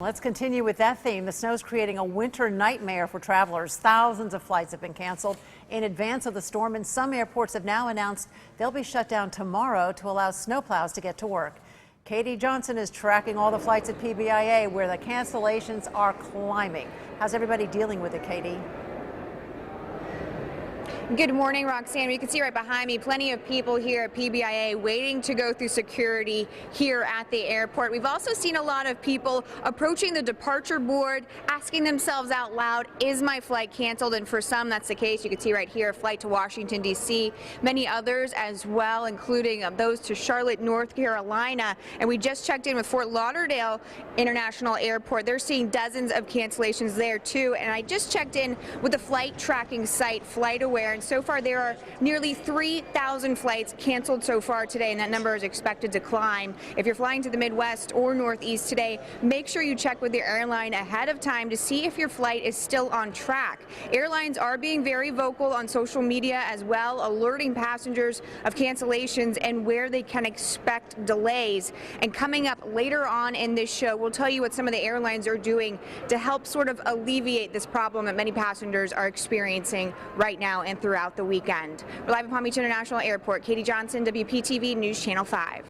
Let's continue with that theme. The snow's creating a winter nightmare for travelers. Thousands of flights have been canceled in advance of the storm, and some airports have now announced they'll be shut down tomorrow to allow snowplows to get to work. Katie Johnson is tracking all the flights at PBIA, where the cancellations are climbing. How's everybody dealing with it, Katie? Good morning, Roxanne. You can see right behind me plenty of people here at PBIA waiting to go through security here at the airport. We've also seen a lot of people approaching the departure board, asking themselves out loud, is my flight canceled? And for some, that's the case. You can see right here, a flight to Washington, D.C. Many others as well, including those to Charlotte, North Carolina. And we just checked in with Fort Lauderdale International Airport. They're seeing dozens of cancellations there, too. And I just checked in with the flight tracking site, FlightAware. And so far, there are nearly 3,000 flights canceled so far today, and that number is expected to climb. If you're flying to the Midwest or Northeast today, make sure you check with your airline ahead of time to see if your flight is still on track. Airlines are being very vocal on social media as well, alerting passengers of cancellations and where they can expect delays. And coming up later on in this show, we'll tell you what some of the airlines are doing to help sort of alleviate this problem that many passengers are experiencing right now and throughout the weekend. We're live at Palm Beach International Airport. Katie Johnson, WPTV News Channel 5.